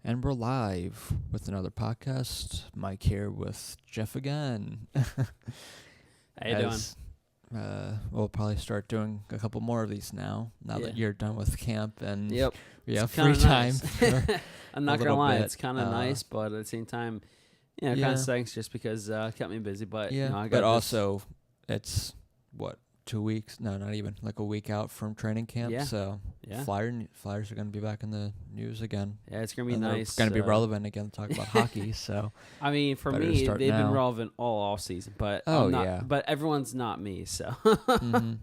And we're live with another podcast. Mike here with Jeff again. How you doing? We'll probably start doing a couple more of these now that you're done with camp and Yep. we have free time. I'm not going to lie. bit. It's kind of nice, but at the same time, kind of stinks just because it kept me busy. But, I got also, it's, 2 weeks? No, not even. Like a week out from training camp. Yeah. So Yeah. Flyers are going to be back in the news again. Yeah, it's going to be And nice. Going to be relevant again to talk about hockey. So I mean, for better to me, start they've now. been relevant all off season, but but everyone's not me, so. Mhm.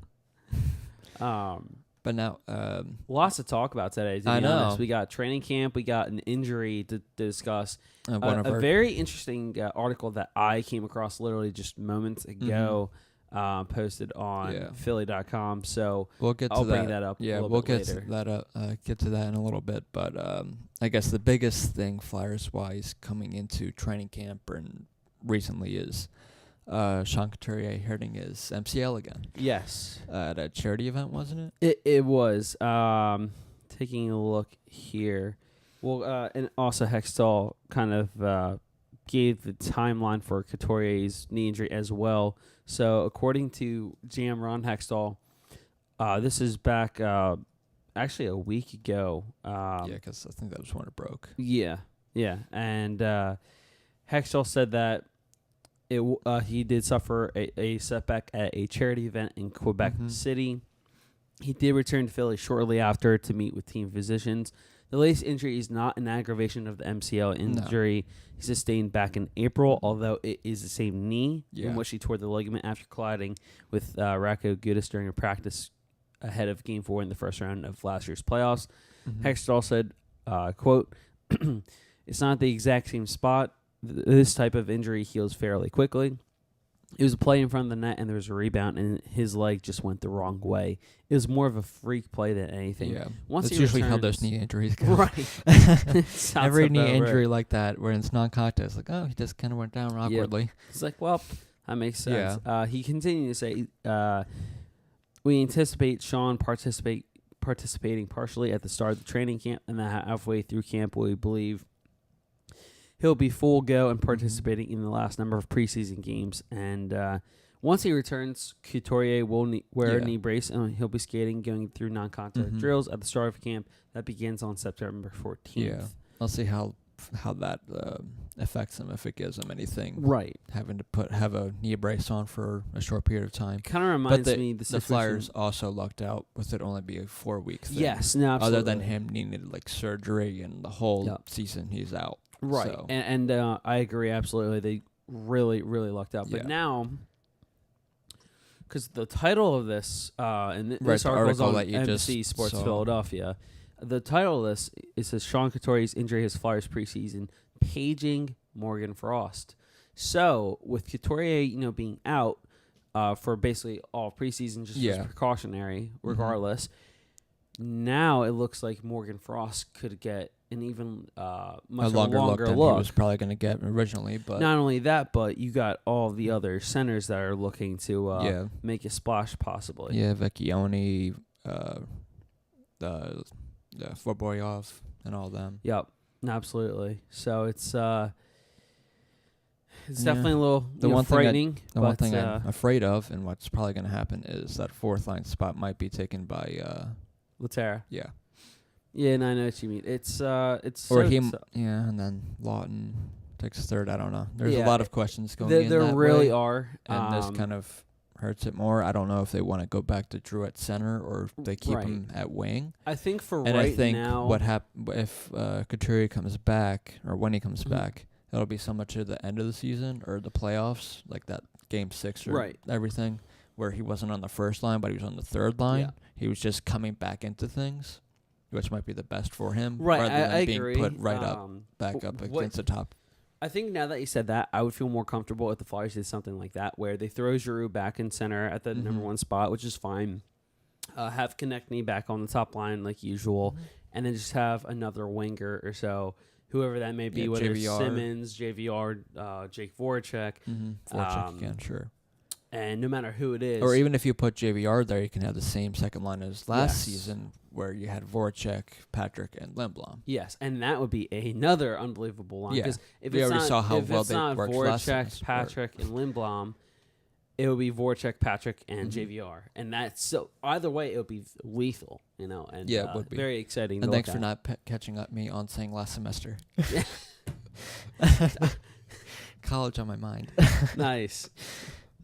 But now, lots to talk about today. To be I know. honest. We got training camp. We got an injury to discuss. a Very interesting article that I came across literally just moments ago, posted on Philly.com. So we'll get to I'll that. bring that up. Yeah, a little we'll bit get later. to that up. Get to that in a little bit. But I guess the biggest thing Flyers wise coming into training camp and recently is Sean Couturier hurting his MCL again. Yes, at a charity event, wasn't it? it was. Taking a look here. Well, and also Hextall kind of gave the timeline for Couturier's knee injury as well. So according to GM Ron Hextall, this is back actually a week ago. Because I think that was when it broke. Yeah. And Hextall said that he did suffer a setback at a charity event in Quebec City. He did return to Philly shortly after to meet with team physicians. The latest injury is not an aggravation of the MCL injury he sustained back in April, although it is the same knee in which he tore the ligament after colliding with Racco Gudis during a practice ahead of Game 4 in the first round of last year's playoffs. Hextall said, quote, "It's not the exact same spot. This type of injury heals fairly quickly. It was a play in front of the net, and there was a rebound, and his leg just went the wrong way. It was more of a freak play than anything." Yeah, Once that's usually how those knee injuries go. Right. Every knee injury like that, where it's non-contact, like, he just kind of went down awkwardly. Yep. It's like, well, that makes sense. Yeah. He continued to say, "We anticipate Sean participating partially at the start of the training camp, and then halfway through camp, we believe he'll be full go and participating in the last number of preseason games. And once he returns, Couturier will wear a knee brace, and he'll be skating, going through non-contact drills at the start of camp. That begins on September 14th. Yeah, I'll see how that affects him, if it gives him anything. Right. Having to have a knee brace on for a short period of time. Kind of reminds me the Flyers also lucked out with it only be a 4-week thing. Yes, no, absolutely. Other than him needing like surgery and the whole season he's out. Right, so. and I agree absolutely. They really, really lucked out. But now, because the title of this, and this article is on NBC Sports Philadelphia, the title of this, it says Sean Couturier's injury has Flyers preseason, paging Morgan Frost. So with Couturier, being out for basically all preseason, just as precautionary, regardless. Now it looks like Morgan Frost could get an even much longer look than he was probably going to get originally. But not only that, but you got all the other centers that are looking to make a splash, possibly. Yeah, Vecchione, the Forboyov, and all them. Yep, absolutely. So it's definitely a little frightening. The one thing I'm afraid of, and what's probably going to happen, is that fourth line spot might be taken by Laterra. Yeah. Yeah, and I know what you mean. It's and then Lawton takes third. I don't know. There's a lot of questions going in there that really way, are. And this kind of hurts it more. I don't know if they want to go back to Drew at center or if they keep him at wing. I think now, what if Couturier comes back, or when he comes back, it'll be so much at the end of the season or the playoffs, like that Game 6 or everything, where he wasn't on the first line, but he was on the third line. Yeah. He was just coming back into things, which might be the best for him, rather than being agree. Put back up against the top. I think now that you said that, I would feel more comfortable if the Flyers did something like that, where they throw Giroux back in center at the number one spot, which is fine. Have Konechny back on the top line like usual, and then just have another winger or so, whoever that may be, whether it's Simmons, JVR, Jake Voracek. Voracek again, sure. And no matter who it is. Or even if you put JVR there, you can have the same second line as last season where you had Voracek, Patrick, and Lindblom. Yes, and that would be another unbelievable line. Yeah. If we it's already not, saw how if well it's they not worked last Voracek, Patrick, and Lindblom, it would be Voracek, Patrick, and JVR. And that's so either way, it would be lethal, And it would be very exciting. And thanks for not catching up me on saying last semester. College on my mind. Nice.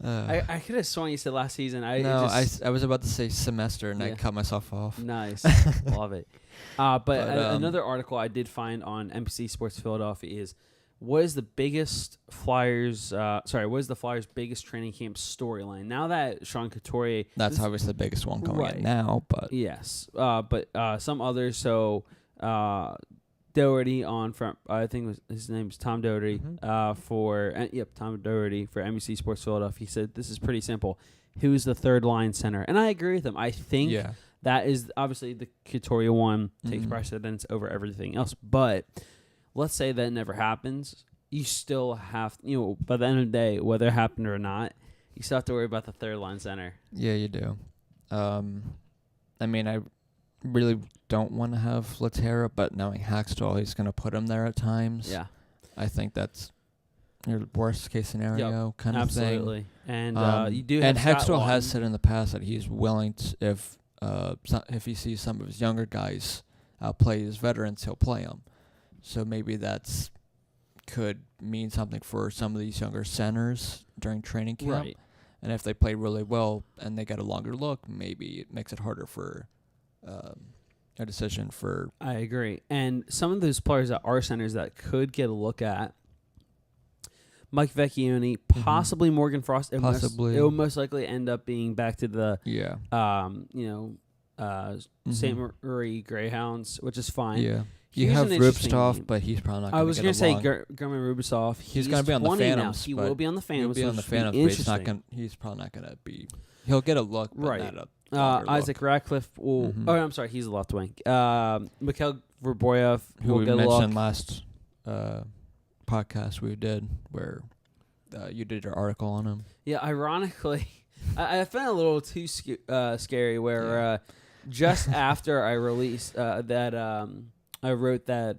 I could have sworn you said last season. I was about to say semester, and I cut myself off. Nice. Love it. But another article I did find on NBC Sports Philadelphia is, what is the Flyers' biggest training camp storyline? Now that Sean Couturier... That's obviously the biggest one coming in now, but... Yes. But some others, so... Doherty I think his name's Tom Doherty, Tom Doherty for NBC Sports Philadelphia. He said, this is pretty simple. Who's the third line center? And I agree with him. I think that is obviously the Couturier one takes precedence over everything else. But let's say that never happens. You still have, by the end of the day, whether it happened or not, you still have to worry about the third line center. Yeah, you do. I really don't want to have Laterra, but knowing Hackstall, he's going to put him there at times. Yeah. I think that's your worst case scenario kind of thing. Absolutely. And you do have and Hackstall has said in the past that he's willing to, if he sees some of his younger guys play his veterans, he'll play them. So maybe that's could mean something for some of these younger centers during training camp. Right. And if they play really well and they get a longer look, maybe it makes it harder for a decision for... I agree. And some of those players that are centers that could get a look at, Mike Vecchione, possibly Morgan Frost. It will most likely end up being back to the St. Marie Greyhounds, which is fine. Yeah. You have Rubstov, but he's probably not going to get along. I was going to say German Rubstov. He's going to be on the Phantoms. He will be on the Phantoms. He'll be on the Phantoms, but he's probably not going to be... He'll get a look, but not a... Isaac Ratcliffe will... Oh, I'm sorry. He's a left wing. Mikhail Vorboyev who will we get a mentioned look. last podcast we did where you did your article on him. Yeah, ironically, I found it a little too scary where just after I released I wrote that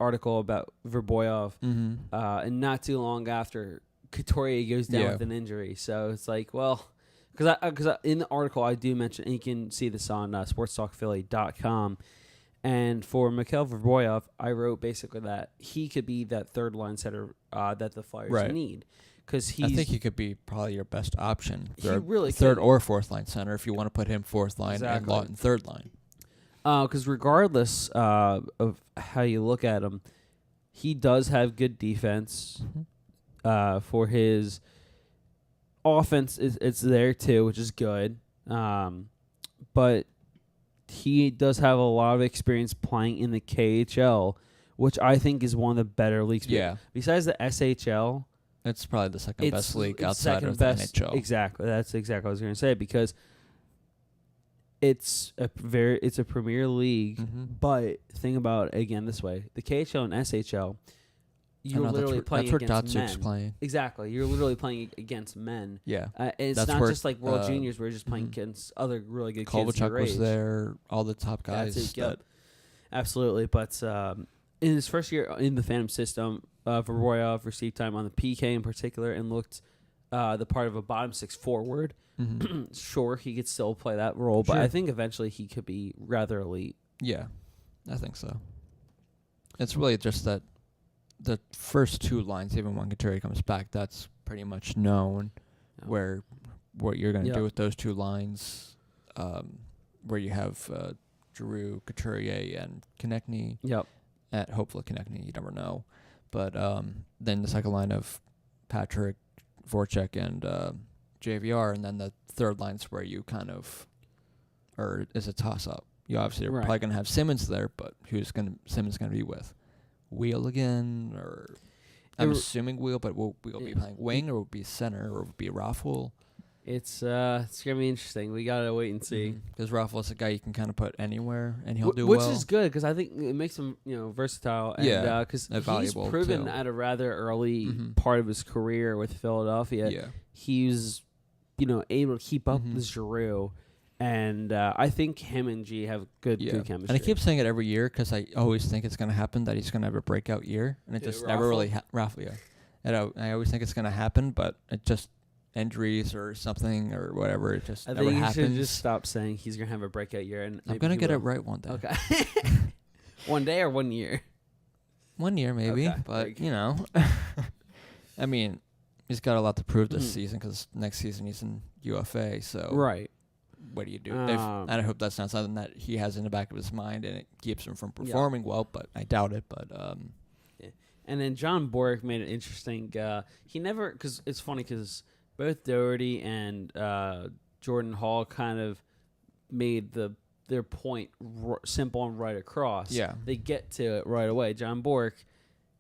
article about Vorboyev, and not too long after, Couturier goes down with an injury. So it's like, well... Because in the article I do mention, and you can see this on sportstalkphilly.com, and for Mikhail Vorboyev, I wrote basically that he could be that third line center that the Flyers need. I think he could be probably your best option. He really third or fourth line center if you want to put him fourth line and Lawton third line. Because regardless of how you look at him, he does have good defense for his... offense it's there too, which is good. But he does have a lot of experience playing in the KHL, which I think is one of the better leagues. Yeah. Besides the SHL, it's probably the second best league outside of the NHL. Exactly. That's exactly what I was going to say, because it's a premier league. But think about it again this way: the KHL and SHL. You're literally playing against men. Playing. Exactly. You're literally playing against men. Yeah. It's not just like World Juniors where you're just playing against other really good kids. Kovalchuk was there. All the top guys. Absolutely. But in his first year in the Phantom system, Vorboyev received time on the PK in particular and looked the part of a bottom six forward. Sure, he could still play that role, but I think eventually he could be rather elite. Yeah, I think so. It's really just that the first two lines, even when Couturier comes back, that's pretty much known where what you're going to do with those two lines, where you have Giroux, Couturier, and Konechny. Yep. Hopefully Konechny, you never know. But then the second line of Patrick, Voracek, and JVR, and then the third line's where you kind of, or is a toss-up. You obviously are probably going to have Simmons there, but who's Simmons going to be with? Wheel again, or I'm assuming Wheel, but will Wheel be playing wing, or will be center, or will be Raffle? It's gonna be interesting. We gotta wait and see. Because Raffle's a guy you can kind of put anywhere, and he'll do well. Which is good, because I think it makes him versatile. And, because he's proven at a rather early part of his career with Philadelphia. Yeah. He's able to keep up with Giroux. And I think him and G have good chemistry. And I keep saying it every year because I always think it's going to happen, that he's going to have a breakout year. And it just never really Rafa, yeah. And I always think it's going to happen, but it just injuries or something or whatever, it just never happens. I think you should just stop saying he's going to have a breakout year. And I'm going to get it right one day. Okay. One day or 1 year? 1 year maybe, okay, but, I mean, he's got a lot to prove this season because next season he's in UFA, so... Right. What do you do? And I hope that's not something that he has in the back of his mind and it keeps him from performing well, but I doubt it. But And then John Bork made it interesting. He never, because it's funny because both Doherty and Jordan Hall kind of made their point simple and right across. Yeah. They get to it right away. John Bork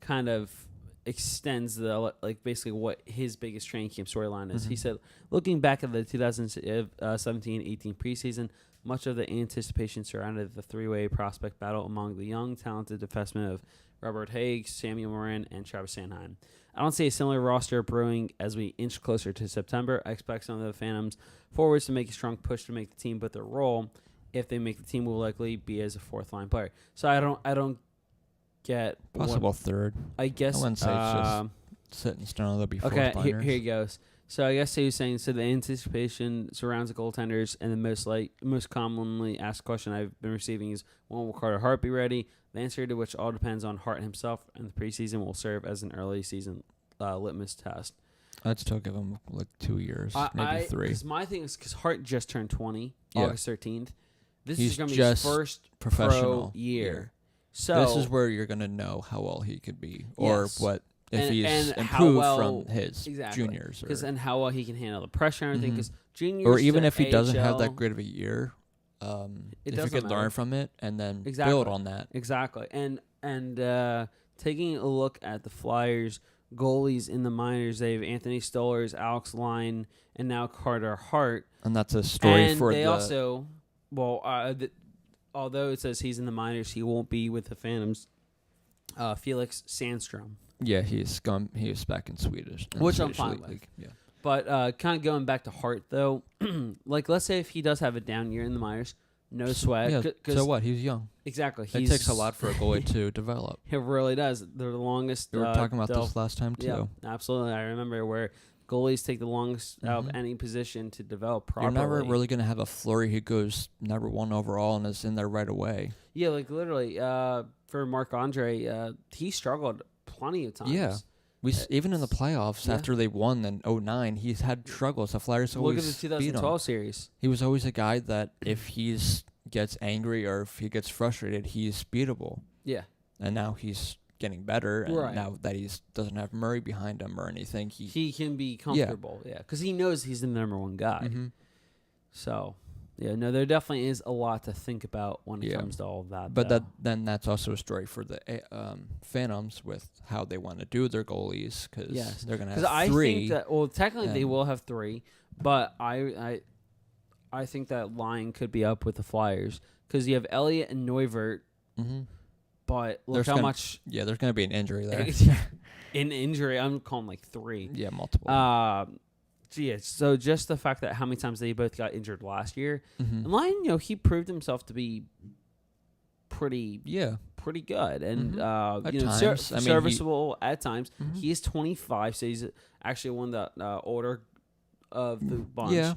kind of extends basically what his biggest training camp storyline is. He said, looking back at the 2017-18 preseason, much of the anticipation surrounded the three-way prospect battle among the young, talented defensemen of Robert Haig, Samuel Morin, and Travis Sanheim. I don't see a similar roster brewing as we inch closer to September. I expect some of the Phantoms forwards to make a strong push to make the team, but their role, if they make the team, will likely be as a fourth-line player. So I don't get possible third. I guess I wouldn't say it's just set in stone. There'll be fourth okay. liners. Here he goes. So I guess he was saying, so the anticipation surrounds the goaltenders, and the most commonly asked question I've been receiving is, when will Carter Hart be ready? The answer to which all depends on Hart himself, and the preseason will serve as an early season litmus test. I'd still give him 2 years, maybe 3. Because my thing is, because Hart just turned 20, August 13th. This is going to be his first professional pro year. So this is where you're going to know how well he could be, or what if he's improved from his juniors, and how well he can handle the pressure and everything. Because juniors, or even if he doesn't have that great of a year, if you could learn from it and then build on that. Exactly, and taking a look at the Flyers goalies in the minors, they have Anthony Stolarz, Alex Line, and now Carter Hart. And that's a story and they also, although it says he's in the minors, he won't be with the Phantoms. Felix Sandstrom. Yeah, he was back in Swedish. Which I'm fine with. Yeah. But kind of going back to Hart, though, let's say if he does have a down year in the minors, no sweat. Yeah, so what? He's young. Exactly. It takes a lot for a goalie to develop. It really does. They're the longest. We were talking about this last time, too. Yeah, absolutely. I remember where goalies take the longest out of any position to develop properly. You're never really going to have a Fleury who goes number 1 overall and is in there right away. Yeah, literally. For Marc-Andre, he struggled plenty of times. Yeah. Even in the playoffs, after they won in 2009, he's had struggles. The Flyers always look at the 2012 series. He was always a guy that if he gets angry or if he gets frustrated, he's beatable. Yeah. And now he's getting better. And now that he doesn't have Murray behind him or anything, he can be comfortable. Yeah. Because he knows he's the number 1 guy. So, there definitely is a lot to think about when it comes to all of that. But then that's also a story for the Phantoms with how they want to do their goalies, because they're going to have 3. I think that, technically they will have 3, but I think that line could be up with the Flyers because you have Elliott and Neuvert, but look how much... Yeah, there's going to be an injury there. An injury, I'm calling 3. Yeah, multiple. So just the fact that how many times they both got injured last year, and Line, he proved himself to be pretty good, and serviceable at times. He is 25, so he's actually one of the older of the bunch. Yeah.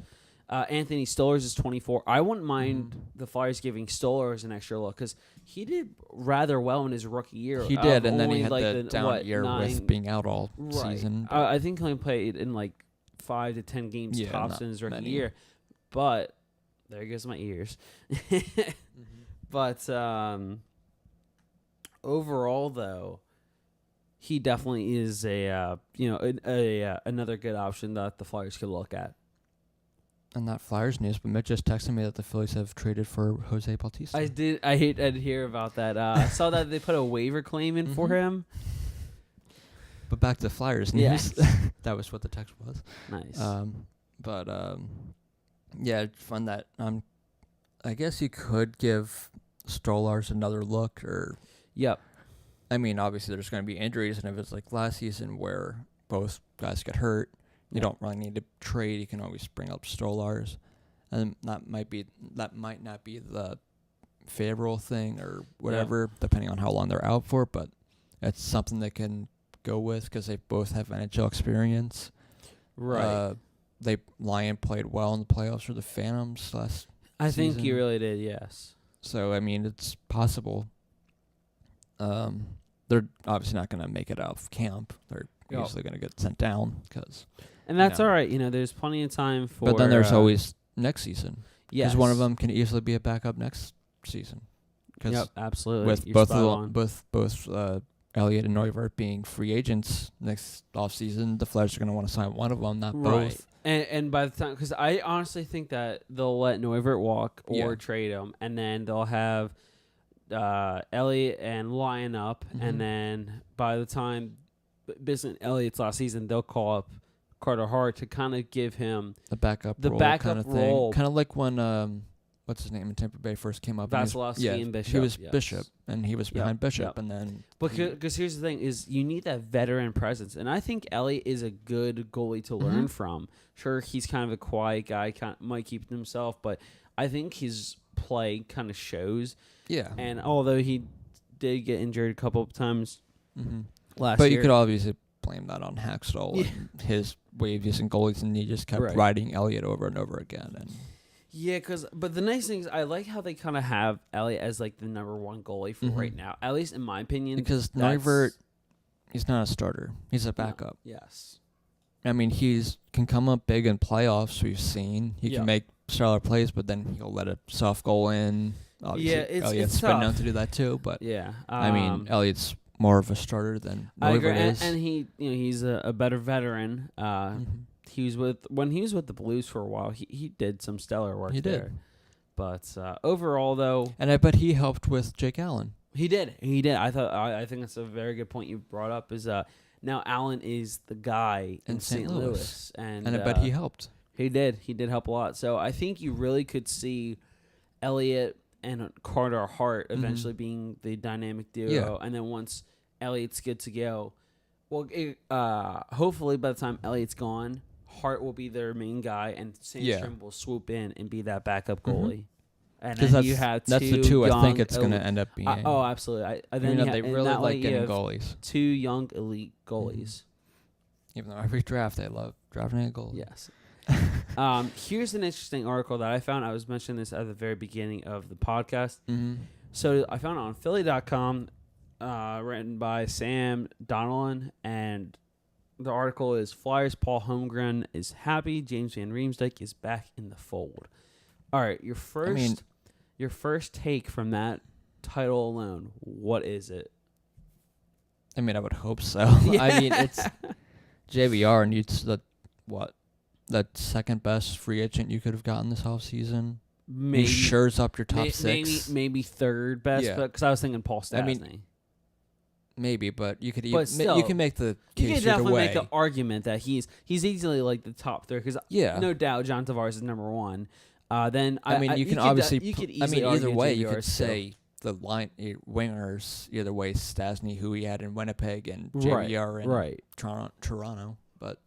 Anthony Stolarz is 24. I wouldn't mind the Flyers giving Stolarz an extra look because he did rather well in his rookie year. He did, and then he had the down year with being out all season. I think he only played in 5 to 10 games tops in his rookie year. But there goes my ears. But overall, though, he definitely is another good option that the Flyers could look at. And not Flyers news, but Mitch just texted me that the Phillies have traded for Jose Bautista. I did. I hear about that. I saw that they put a waiver claim in for him. But back to Flyers news. That was what the text was. Nice. It's fun that I guess you could give Stolarz another look. Yep. I mean, obviously there's going to be injuries, and if it's like last season where both guys get hurt, you don't really need to trade. You can always bring up Stolars, and that might not be the favorable thing or whatever, depending on how long they're out for. But it's something they can go with because they both have NHL experience. Right. Lyon played well in the playoffs for the Phantoms last I season. think he really did, yes. So, I mean, it's possible. They're obviously not going to make it out of camp. They're usually going to get sent down. And that's all right. There's plenty of time for... But then there's always next season. Yes. Because one of them can easily be a backup next season. Yep, absolutely. With both Elliott and Neuvirth being free agents next offseason, the Flyers are going to want to sign one of them, not both. And by the time, because I honestly think that they'll let Neuvirth walk or trade him, and then they'll have Elliott and Lyon up, and then by the time based on Elliott's last season, they'll call up Carter Hart to kind of give him the backup role kind of thing. Kind of like when what's his name in Tampa Bay first came up. Vasilevsky and Bishop. He was Bishop, and he was behind Bishop, and then. Because here's the thing: is you need that veteran presence, and I think Elliott is a good goalie to learn from. Sure, he's kind of a quiet guy, might keep it to himself, but I think his play kind of shows. Yeah. And although he did get injured a couple of times last year, but you could obviously blame that on Hackstall and his way of using goalies, and he just kept riding Elliott over and over again. And yeah, but the nice thing is I like how they kind of have Elliott as like the number one goalie for right now, at least in my opinion. Because Neuvirth, he's not a starter; he's a backup. No, yes, I mean can come up big in playoffs. We've seen he can make stellar plays, but then he'll let a soft goal in. Obviously, Elliott's been known to do that too, but I mean Elliott's more of a starter than Neuvirth is, and he he's a better veteran. When he was with the Blues for a while, he did some stellar work there. But overall, though, and I bet he helped with Jake Allen. He did. I think that's a very good point you brought up. Is now Allen is the guy in St. Louis, and I bet he helped. He did help a lot. So I think you really could see Elliott and Carter Hart eventually being the dynamic duo, and then once Elliott's good to go, well, hopefully by the time Elliott's gone, Hart will be their main guy, and Sandstrom will swoop in and be that backup goalie. And then you have that's the two I think it's going to end up being. Absolutely. They really like getting goalies. Two young elite goalies. Even though every draft they love drafting a goalie. Yes. Here's an interesting article that I found. I was mentioning this at the very beginning of the podcast. So I found it on Philly.com, written by Sam Donnellan, and the article is Flyers Paul Holmgren is happy James Van Riemsdyk is back in the fold. All right, your first take from that title alone, what is it? I mean, I would hope so. I mean, it's JVR, and it's the second best free agent you could have gotten this offseason. Maybe he shores up your top six. Maybe third best, because I was thinking Paul Stastny. I mean, maybe, but you could you can make the case. You could definitely make the argument that he's easily like the top third, because no doubt John Tavares is number one. Then you can obviously. Either way, you could still say the line wingers. Either way, Stastny, who he had in Winnipeg, and JVR in Toronto. But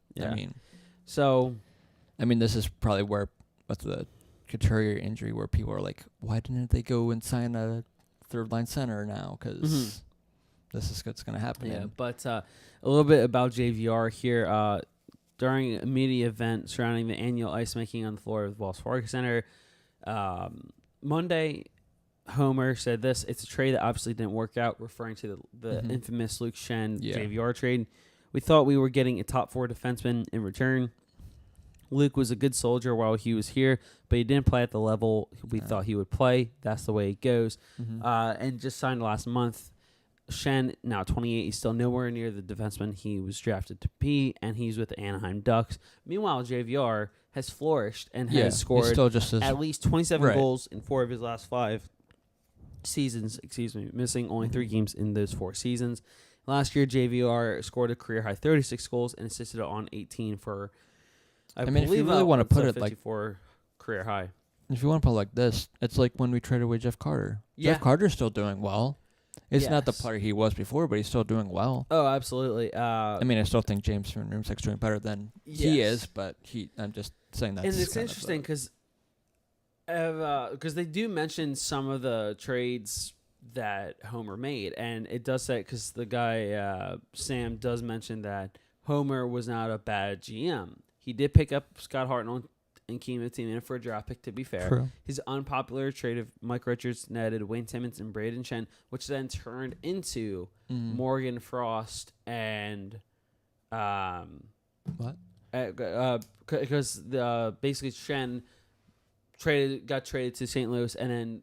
I mean, this is probably where with the Couturier injury, where people are like, why didn't they go and sign a third line center now? Because this is what's going to happen. Yeah, but a little bit about JVR here. During a media event surrounding the annual ice making on the floor of the Wells Fargo Center, Monday, Homer said this: "It's a trade that obviously didn't work out," referring to the infamous Luke Schenn JVR trade. "We thought we were getting a top four defenseman in return. Luke was a good soldier while he was here, but he didn't play at the level we thought he would play. That's the way it goes." And just signed last month. Schenn, now 28, he's still nowhere near the defenseman he was drafted to be, and he's with the Anaheim Ducks. Meanwhile, JVR has flourished and has scored at least 27 goals in 4 of his last 5 seasons, missing only 3 games in those 4 seasons. Last year, JVR scored a career-high 36 goals and assisted on 18 for, I believe, if you really want to put it like career high. If you want to put it like this, it's like when we traded away Jeff Carter. Jeff Carter's still doing well. It's not the player he was before, but he's still doing well. Oh, absolutely. I mean, I still think James Van Riemsdyk's doing better than he is, but I'm just saying that. And it's interesting because they do mention some of the trades that Homer made, and it does say, because the guy Sam does mention that Homer was not a bad GM. He did pick up Scott Hartnell and keep the team in for a draft pick, to be fair. True. His unpopular trade of Mike Richards netted Wayne Timmons and Braden Chen, which then turned into Morgan Frost and what? Because basically Chen got traded to St. Louis, and then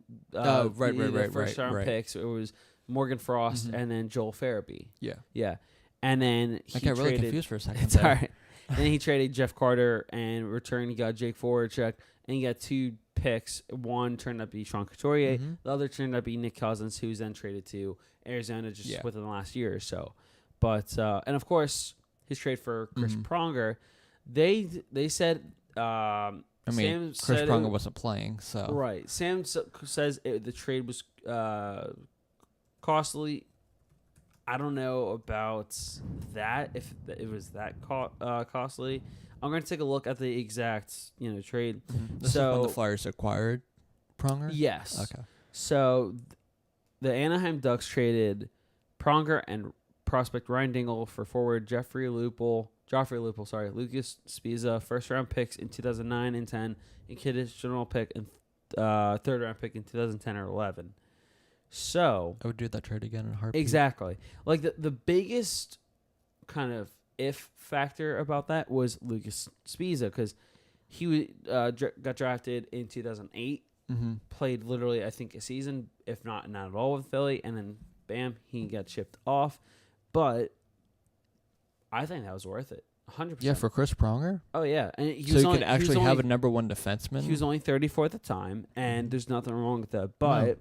first round picks. It was Morgan Frost and then Joel Farabee. Yeah, and then I got really confused for a second. It's all right. And then he traded Jeff Carter and returned. He got Jake Voracek, and he got 2 picks. One turned out to be Sean Couturier. The other turned out to be Nick Cousins, who was then traded to Arizona just within the last year or so. But and of course his trade for Chris Pronger, they said. Chris Pronger wasn't playing, so right. Sam says the trade was costly. I don't know about that, if it was that costly. I'm going to take a look at the exact trade. This is when the Flyers acquired Pronger? Yes. Okay. So the Anaheim Ducks traded Pronger and prospect Ryan Dingle for forward Joffrey Lupul, Lucas Spiza, first-round picks in 2009 and 10, and conditional pick and third-round pick in 2010 or 11. So I would do that trade again in a heartbeat. Exactly. Like the biggest kind of if factor about that was Lucas Spiza, because he got drafted in 2008, played literally I think a season, if not at all, with Philly, and then bam, he got shipped off. But I think that was worth it. 100%. Yeah, for Chris Pronger? Oh, yeah. And you could actually have a number one defenseman? He was only 34 at the time, and there's nothing wrong with that. But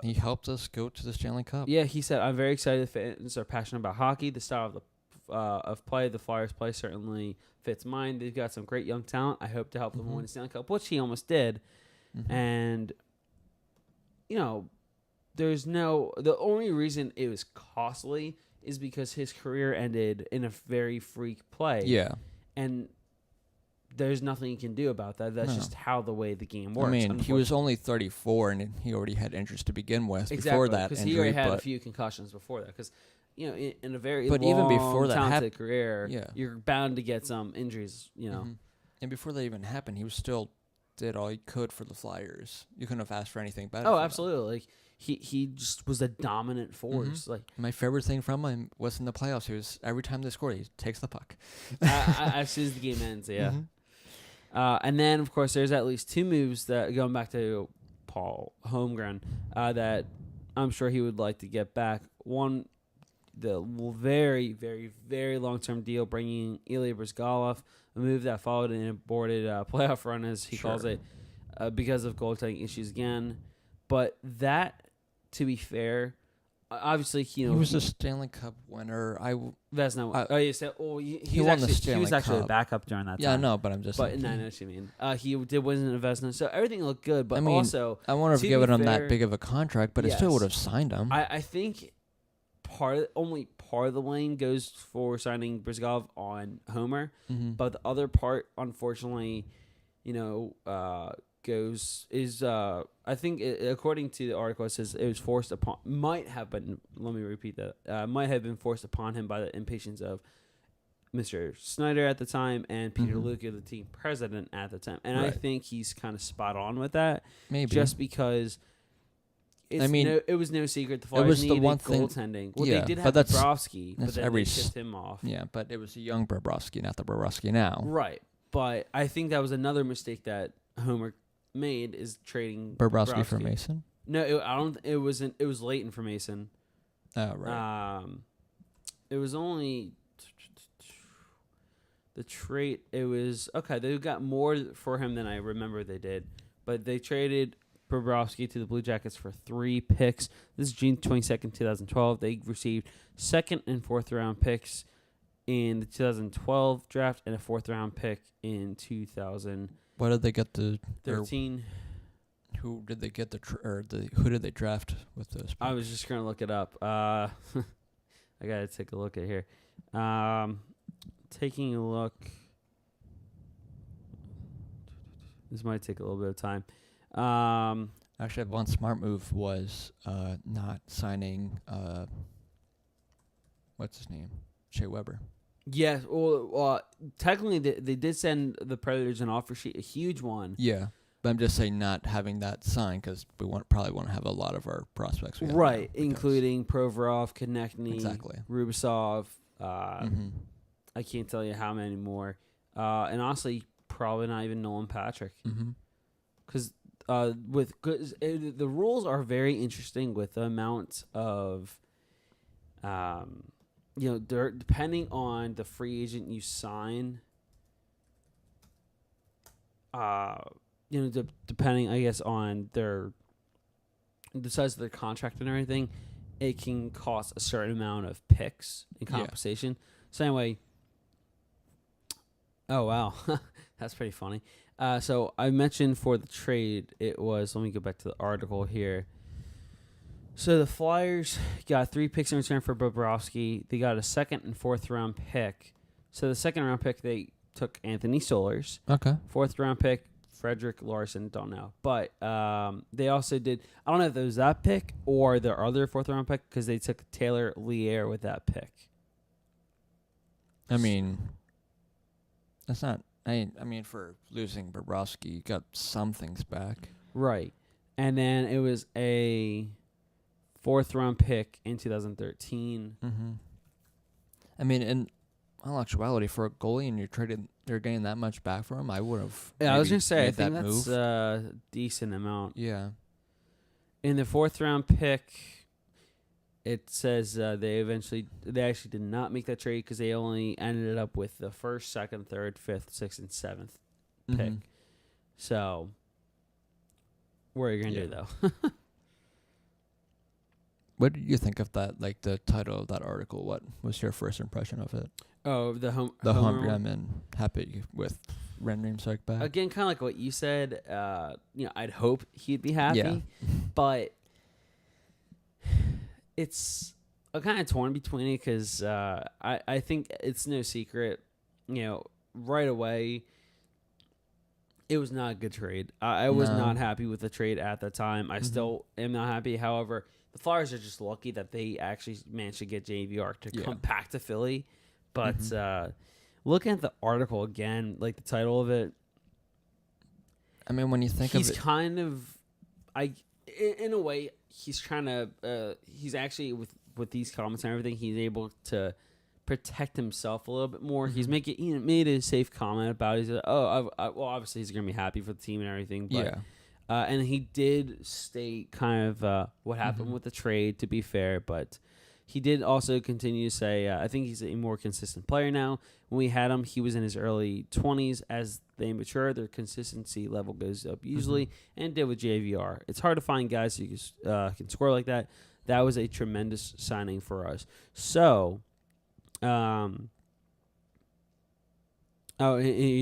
he helped us go to the Stanley Cup. Yeah, he said, I'm very excited. Fans are passionate about hockey. The style of play the Flyers play certainly fits mine. They've got some great young talent. I hope to help them win the Stanley Cup, which he almost did. And, the only reason it was costly is because his career ended in a very freak play. Yeah. And there's nothing you can do about that. That's just how the way the game works. I mean, he was only 34, and he already had injuries to begin with before that because injury. He already had a few concussions before that. Because, in a very long, even before that talented career, you're bound to get some injuries, And before that even happened, he still did all he could for the Flyers. You couldn't have asked for anything better. Oh, absolutely. Like, he just was a dominant force. Like, my favorite thing from him was in the playoffs. He was every time they scored, he takes the puck. As soon as the game ends, yeah. And then, of course, there's at least 2 moves that, going back to Paul Holmgren, that I'm sure he would like to get back. One, the very, very, very long-term deal, bringing Ilya Bryzgalov, a move that followed an aborted playoff run, as he calls it, because of goaltending issues again. But that, to be fair, obviously, he was a Stanley Cup winner. That's not what. He won the Stanley He was actually Cup. a backup during that time. Yeah, I know, but I'm just. But no, I know what you mean. He did win an investment, so everything looked good. But also, I wouldn't have given him that big of a contract, but it still would have signed him. I think only part of the blame goes for signing Bryzgalov on Homer, but the other part, unfortunately, I think according to the article, it says it was forced upon. Might have been. Let me repeat that. Might have been forced upon him by the impatience of Mr. Snyder at the time and Peter Luca, the team president at the time. And I think he's kind of spot on with that. Maybe just because. It was no secret the Flyers needed goaltending. Well, they did have Bobrovsky, but then they shipped him off. Yeah, but it was a young Bobrovsky, not the Bobrovsky now. Right, but I think that was another mistake that Homer made, is trading Bobrovsky for Mason. No, I don't. It wasn't. It was Leighton for Mason. Oh right. It was only the trade. It was okay. They got more for him than I remember they did, but they traded Bobrovsky to the Blue Jackets for 3 picks. This is June 22nd, 2012. They received 2nd and 4th round picks in the 2012 draft and a 4th round pick in 2013. What did they get? 13. Who did they get who did they draft with those picks? I was just gonna look it up. I gotta take a look at here. Taking a look. This might take a little bit of time. Actually, one smart move was not signing what's his name, Shea Weber. Yes, well, technically they did send the Predators an offer sheet, a huge one. Yeah, but I'm just saying not having that signed because we probably want to have a lot of our prospects. Right, including Provorov, Konechny, exactly, Rubasov. I can't tell you how many more. And honestly, probably not even Nolan Patrick. Because the rules are very interesting with the amount of, depending on the free agent you sign. Depending, I guess, on the size of their contract and everything, it can cost a certain amount of picks in compensation. Yeah. So anyway, oh wow, that's pretty funny. So I mentioned for the trade, it was, let me go back to the article here. So the Flyers got 3 picks in return for Bobrovsky. They got a 2nd and 4th round pick. So the 2nd round pick, they took Anthony Stolarz. Okay. 4th round pick, Frederick Larson, don't know. But they also did, I don't know if it was that pick or their other 4th round pick, because they took Taylor Lear with that pick. I mean, that's not, I mean, for losing Bobrovsky, you got some things back. Right. And then it was a 4th round pick in 2013. I mean, in all actuality, for a goalie and they're getting that much back for him, I would have. Yeah, I was going to say, I think that's a decent amount. Yeah. In the 4th round pick, it says they actually did not make that trade because they only ended up with the 1st, 2nd, 3rd, 5th, 6th, and 7th pick. So, what are you going to do, though? What did you think of that, like the title of that article? What was your first impression of it? Oh, the home run, and happy with Renrim Sark back. Again, kind of like what you said. I'd hope he'd be happy, but it's kind of torn between it because I think it's no secret. Right away, it was not a good trade. I was not happy with the trade at the time. I still am not happy. However, the Flyers are just lucky that they actually managed to get JVR to come back to Philly. But looking at the article again, like the title of it, I mean, when you think of it, he's kind of, in a way, he's trying to, he's actually with these comments and everything, he's able to protect himself a little bit more. He's made a safe comment about it. He said, well, obviously he's gonna be happy for the team and everything, but and he did state kind of what happened with the trade, to be fair, but he did also continue to say, I think he's a more consistent player now. When we had him, he was in his early 20s. As they mature, their consistency level goes up usually, and it did with JVR. It's hard to find guys who can score like that. That was a tremendous signing for us. So, he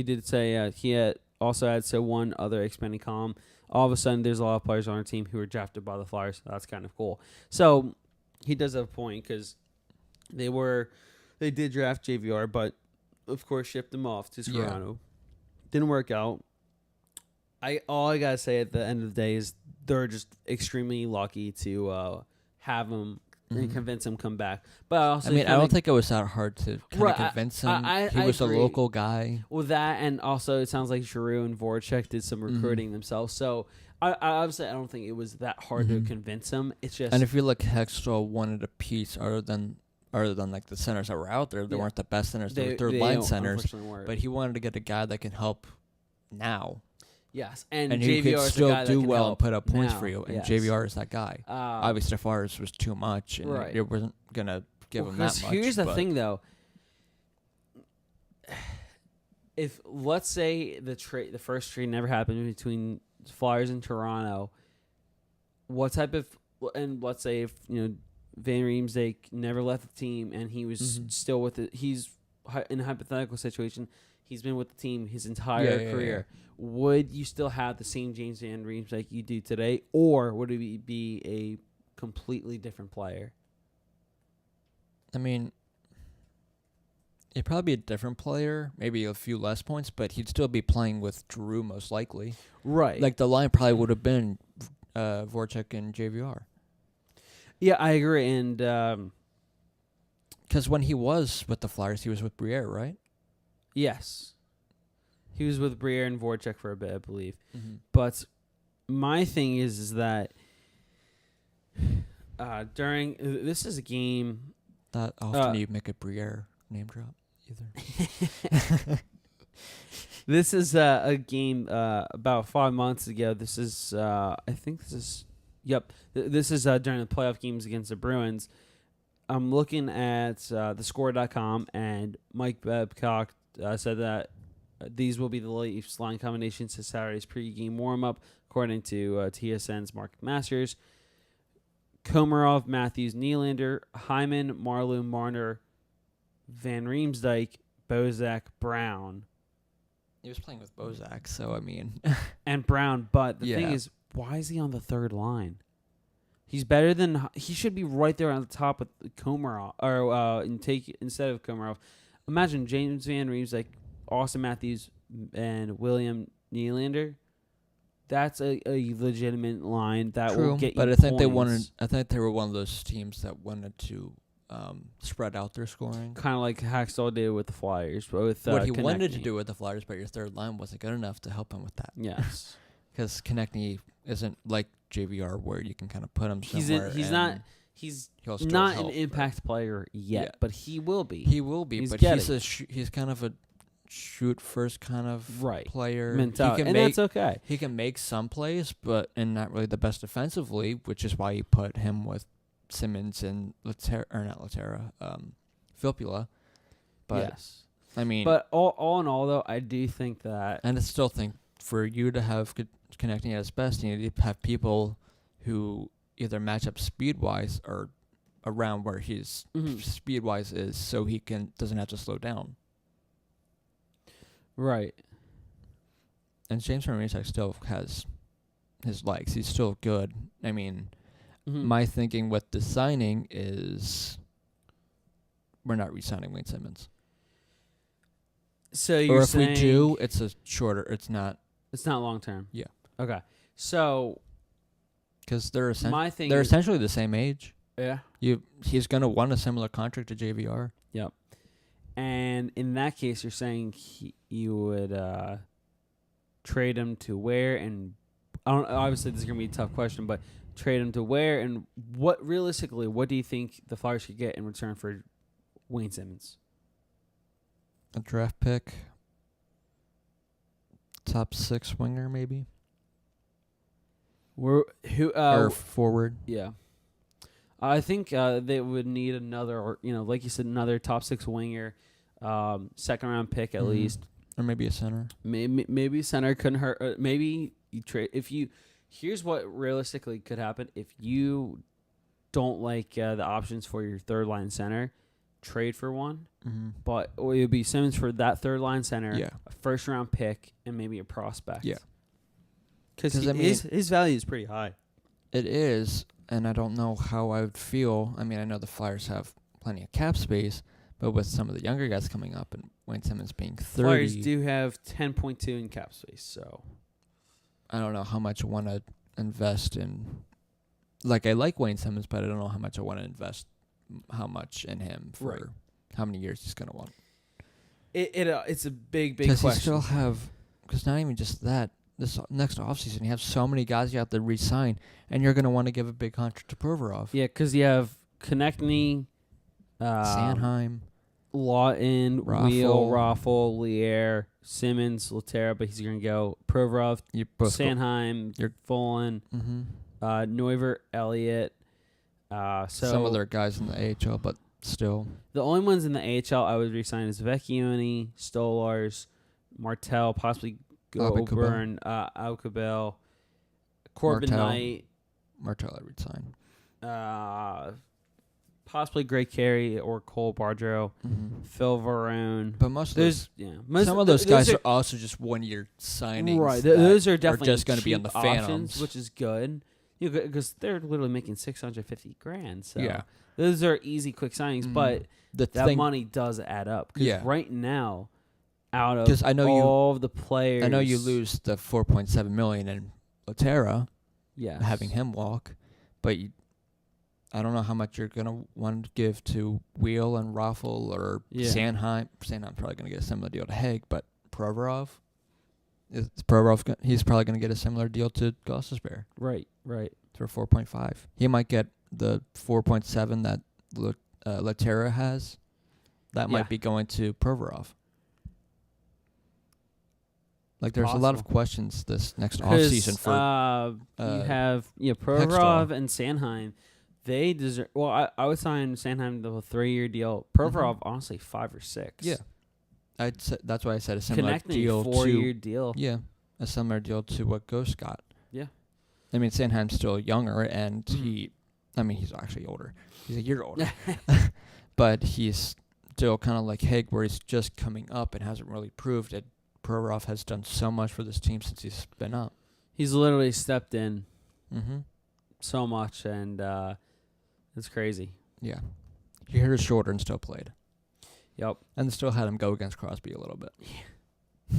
did say he had also had one other expanding column. All of a sudden, there's a lot of players on our team who were drafted by the Flyers. That's kind of cool. So he does have a point because they did draft JVR, but of course shipped him off to Toronto. Didn't work out. All I gotta say at the end of the day is they're just extremely lucky to have him and convince him to come back. But also, I don't think it was that hard to kind of convince him. He was a local guy. Well, that, and also it sounds like Giroux and Voracek did some recruiting themselves. So I obviously I don't think it was that hard to convince him. It's just, and if you look, Hextall wanted a piece other than like the centers that were out there. They weren't the best centers. They were third-line centers. But he wanted to get a guy that can help now. Yes, and he JVR could is still do well and put up points now. for you. And JVR is that guy. Obviously, Tavares was too much, and it wasn't gonna give him that much. Here's the thing, though. If, let's say, the first trade never happened between Flyers and Toronto, let's say if Van Riemsdyk never left the team and he was still with it, he's in a hypothetical situation. He's been with the team his entire career. Yeah. Would you still have the same James Van Riemsdyk like you do today, or would it be a completely different player? I mean, he'd probably be a different player, maybe a few less points, but he'd still be playing with Drew most likely. Right. Like, the line probably would have been Voracek and JVR. Yeah, I agree. And because when he was with the Flyers, he was with Briere, right? Yes. He was with Briere and Voracek for a bit, I believe. Mm-hmm. But my thing is that during this is a game Not often you make a Briere name drop either. This is a game about 5 months ago. This is I think this is this is during the playoff games against the Bruins. I'm looking at thescore.com, and Mike Babcock said that these will be the Leafs line combinations to Saturday's pregame warm-up, according to TSN's Mark Masters. Komarov, Matthews, Nylander, Hyman, Marleau, Marner, Van Riemsdyk, Bozak, Brown. He was playing with Bozak, so I mean... and Brown, but the thing is, why is he on the third line? He's better than... He should be right there on the top with Komarov, or instead of Komarov. Imagine James Van Riemsdyk, Austin Matthews, and William Nylander. That's a legitimate line that will get you but I think points. I think they were one of those teams that wanted to spread out their scoring, kind of like Hackstall did with the Flyers. But with what he wanted to do with the Flyers, but your third line wasn't good enough to help him with that. Yes, because Konechny isn't like JVR, where you can kind of put him somewhere. He's not an impact player yet, but he will be. He will be, but he's kind of a shoot first kind of player mentality, and that's okay. He can make some plays, but not really the best defensively, which is why you put him with Simmons and Filppula. But yes, I mean, but all in all, though, I do think that, and I still think for you to have Konechny at his best, you need to have people who either match up speed wise or around where his speed wise is, so he doesn't have to slow down. Right. And James Van Riemsdyk still has his legs. He's still good. I mean, my thinking with the signing is we're not re-signing Wayne Simmons. So you're saying... Or if we do, it's a shorter... It's not long term. Yeah. Okay. So... Because they're essentially the same age. Yeah. He's going to want a similar contract to JVR. Yep. And in that case, you're saying you would trade him to where? And obviously, this is going to be a tough question, but trade him to where? And what do you think the Flyers could get in return for Wayne Simmons? A draft pick, top 6 winger, maybe. Or forward. Yeah. I think they would need another, like you said, another top 6 winger, second round pick at least, or maybe a center. Maybe center couldn't hurt. Maybe you trade Here's what realistically could happen if you don't like the options for your third line center. Trade for one, but it would be Simmons for that third line center, a first round pick, and maybe a prospect. Yeah, because his value is pretty high. It is. And I don't know how I would feel. I mean, I know the Flyers have plenty of cap space, but with some of the younger guys coming up and Wayne Simmons being 30... Flyers do have 10.2 in cap space, so... I don't know how much I want to invest in... Like, I like Wayne Simmons, but I don't know how much I want to invest how much in him for how many years he's going to want. It's a big question. Because you still have... Because not even just that. This next offseason, you have so many guys you have to re-sign, and you're going to want to give a big contract to Provorov. Yeah, because you have Konechny, Sanheim, Lawton, Wheel, Raffle, Lier, Simmons, Laterra, but he's going to go Provorov, Sanheim, Fullen, Neuver, Elliott. Some other guys in the AHL, but still. The only ones in the AHL I would re-sign is Vecchione, Stolars, Martel, possibly Goburn, Alcabel, Corbin Knight. Martel I would sign. possibly Greg Carey or Cole Bardreau, Phil Varone. But most of some of those guys are also just 1-year signings. Right, those are definitely just going to be on the Phantoms, which is good. Because they're literally making $650,000. So those are easy, quick signings. But that money does add up. Because right now, out of all of the players, I know you lose the $4.7 million in Laterra, having him walk, but I don't know how much you're gonna want to give to Wheel and Raffle or Sanheim. Sanheim's probably gonna get a similar deal to Haig, but Provorov, he's probably gonna get a similar deal to Gostisbehere. Right. For 4.5. He might get the 4.7 that Laterra has. That might be going to Provorov. Like, there's a lot of questions this next offseason for you have Provorov and Sanheim. They deserve. Well, I would sign Sanheim to a 3-year deal. Provorov, honestly, 5 or 6. Yeah, I'd say, that's why I said a similar deal. 4-year deal. Yeah, a similar deal to what Ghost got. Yeah, I mean, Sanheim's still younger, and he's actually older. He's a year older, but he's still kind of like Haig, where he's just coming up and hasn't really proved it. Provorov has done so much for this team since he's been up. He's literally stepped in so much, and it's crazy. Yeah. He hit his shoulder and still played. Yep. And still had him go against Crosby a little bit. Yeah.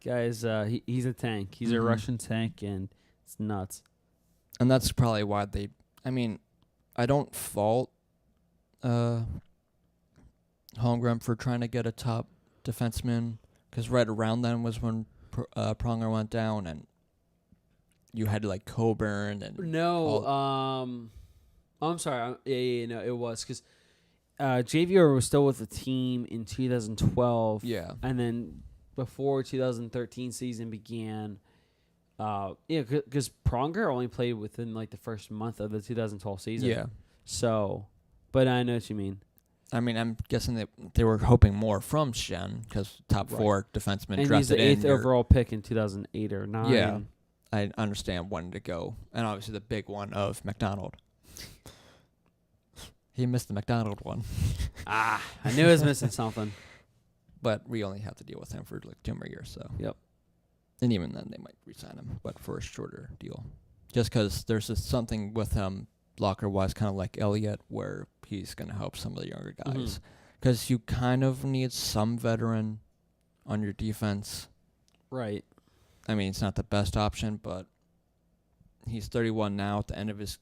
Guys, he's a tank. He's a Russian tank, and it's nuts. And that's probably why I don't fault Holmgren for trying to get a top defenseman, because right around then was when Pronger went down, and you had like Coburn and I'm sorry. No, it was because JVR was still with the team in 2012. Yeah, and then before 2013 season began, because Pronger only played within like the first month of the 2012 season. Yeah. So, but I know what you mean. I mean, I'm guessing that they were hoping more from Shen, because top 4 defensemen and drafted in. And he's the 8th overall pick in 2008 or 9. Yeah, I understand wanting to go. And obviously the big one of McDonald. He missed the McDonald one. I knew he was missing something. But we only have to deal with him for like 2 more years. So. Yep. And even then, they might re-sign him, but for a shorter deal. Just because there's just something with him, blocker-wise, kind of like Elliott, where he's going to help some of the younger guys. Because you kind of need some veteran on your defense. Right. I mean, it's not the best option, but he's 31 now. At the end of his,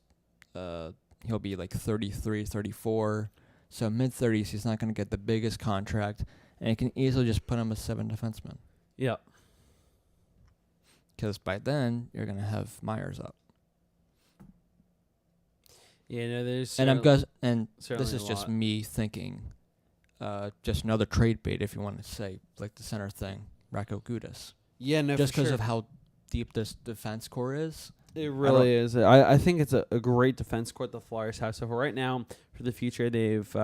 he'll be like 33, 34. So mid-30s, he's not going to get the biggest contract, and you can easily just put him as 7 defenseman. Yeah. Because by then, you're going to have Myers up. Yeah, no, there's... And this is just me thinking, just another trade bait, if you want to say, like the center thing, Racco Gudas. Yeah, no, just because of how deep this defense core is. It really is. I think it's a great defense core the Flyers have. So for right now, for the future, they've,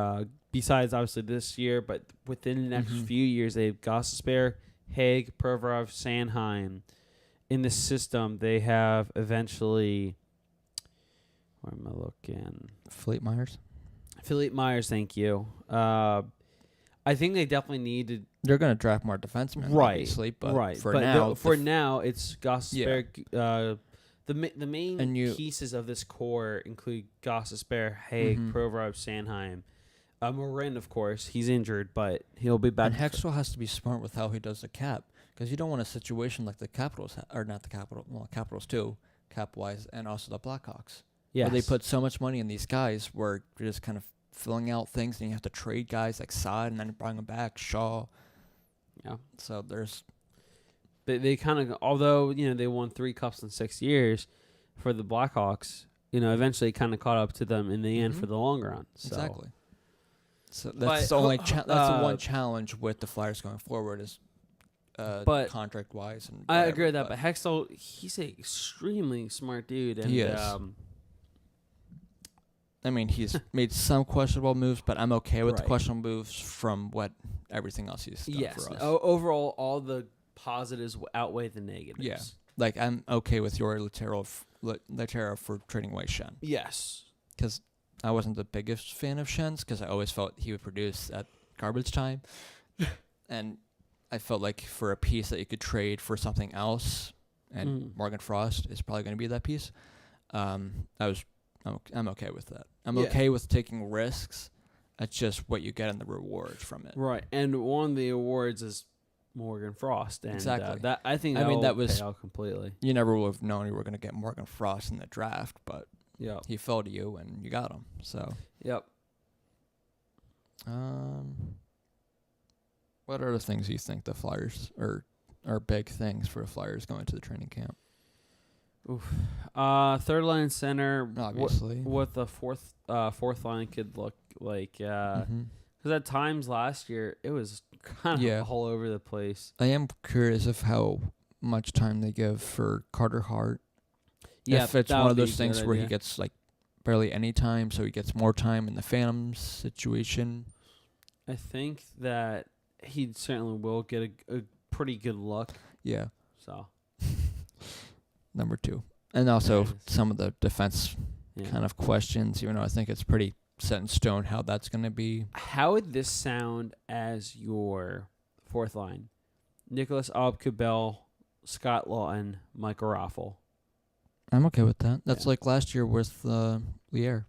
besides obviously this year, but within the next few years, they have Gostisbehere, Haig, Provorov, Sanheim. In the system, they have eventually... Where am I looking? Philippe Myers, thank you. I think they definitely need to... They're going to draft more defensemen, obviously, but for now, it's Gostisbehere. The main pieces of this core include Gostisbehere, Haig, Provorov, Sanheim. Morin, of course, he's injured, but he'll be back. And Hextall has to be smart with how he does the cap, because you don't want a situation like the Capitals, or not the Capitals too, cap-wise, and also the Blackhawks. Yes. Where they put so much money in these guys where you're just kind of filling out things, and you have to trade guys like Saad and then bring them back, Shaw. Yeah. So there's... They kind of, although, they won 3 cups in 6 years for the Blackhawks, eventually kind of caught up to them in the end for the long run. So. Exactly. So that's the only that's the one challenge with the Flyers going forward is contract-wise. And I agree with that, but Hextall, he's an extremely smart dude. And, he is. I mean, he's made some questionable moves, but I'm okay with the questionable moves from what everything else he's done for us. Overall, all the positives outweigh the negatives. Yeah. Like, I'm okay with your Laterra for trading away Shen. Yes. Because I wasn't the biggest fan of Shen's because I always felt he would produce at garbage time. And I felt like for a piece that you could trade for something else, and Morgan Frost is probably going to be that piece, I'm okay with that. I'm okay with taking risks. That's just what you get in the rewards from it. Right. And one of the awards is Morgan Frost. And exactly. That I think that was pay out completely. You never would have known you were going to get Morgan Frost in the draft, but yep. he fell to you and you got him. So. Yep. What other things do you think the Flyers are big things for the Flyers going to the training camp? Oof. Third line center, obviously. What the fourth line could look like. Because at times last year it was kind of all over the place. I am curious of how much time they give for Carter Hart. Yeah, if it's one of those things where he gets like barely any time, so he gets more time in the Phantoms situation. I think that he certainly will get a pretty good look. Yeah. So. Number 2. And also some of the defense kind of questions, even though I think it's pretty set in stone how that's going to be. How would this sound as your fourth line? Nicholas Aube-Kubel, Scott Lawton, Michael Raffle. I'm okay with that. That's like last year with Lier.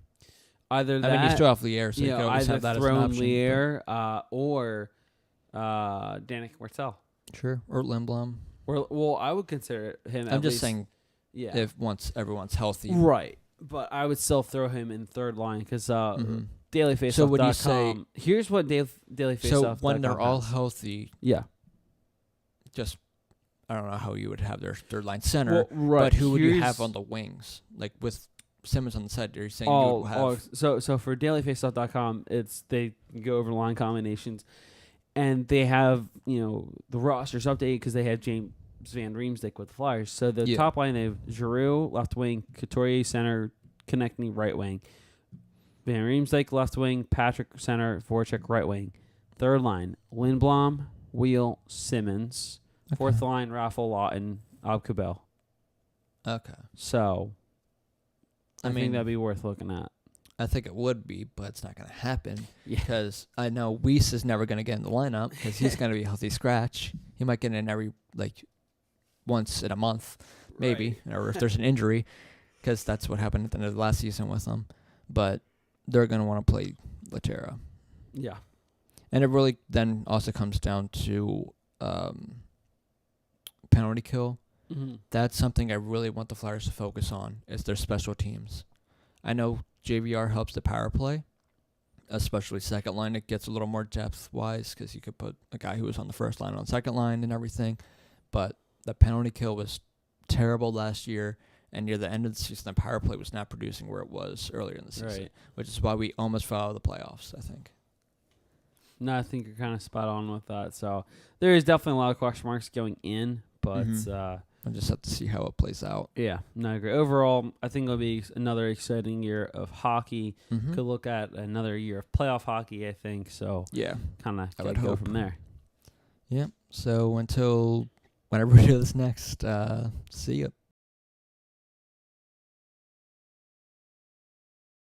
Either that. I mean, you still have Lier, so you can always have that as an option. Either throw Lier or Danik Martel. Sure. Or Lindblom. Well, I would consider him. I'm just saying. Yeah. If once everyone's healthy. Right. But I would still throw him in third line because dailyfaceoff.com. So would you say? Here's what dailyfaceoff.com. So when they're all healthy. Yeah. Just. I don't know how you would have their third line center. Well, right. But who would you have on the wings? Like with Simmons on the side, are you saying you would have? So for dailyfaceoff.com, they go over line combinations. And they have, the rosters updated because they have James Van Riemsdyk with the Flyers. So the top line, they have Giroux, left wing, Couturier, center, Konechny, right wing. Van Riemsdyk, left wing, Patrick, center, Voracek, right wing. Third line, Lindblom, Wheel, Simmons. Okay. Fourth line, Raffle, Lawton, Aube-Kubel. Okay. So, I think that'd be worth looking at. I think it would be, but it's not going to happen because I know Weiss is never going to get in the lineup because he's going to be a healthy scratch. He might get in every, once in a month, maybe, or if there's an injury, because that's what happened at the end of the last season with them. But they're going to want to play Laterra. Yeah. And it really then also comes down to penalty kill. Mm-hmm. That's something I really want the Flyers to focus on is their special teams. I know JVR helps the power play, especially second line. It gets a little more depth-wise because you could put a guy who was on the first line on second line and everything. But the penalty kill was terrible last year, and near the end of the season, the power play was not producing where it was earlier in the season, which is why we almost fell out of the playoffs, I think. No, I think you're kind of spot on with that. So there is definitely a lot of question marks going in, but... I just have to see how it plays out. Yeah, no, I agree. Overall, I think it'll be another exciting year of hockey. Mm-hmm. Could look at another year of playoff hockey, I think. So yeah, kind of go from there. Yeah. So until whenever we do this next, see you.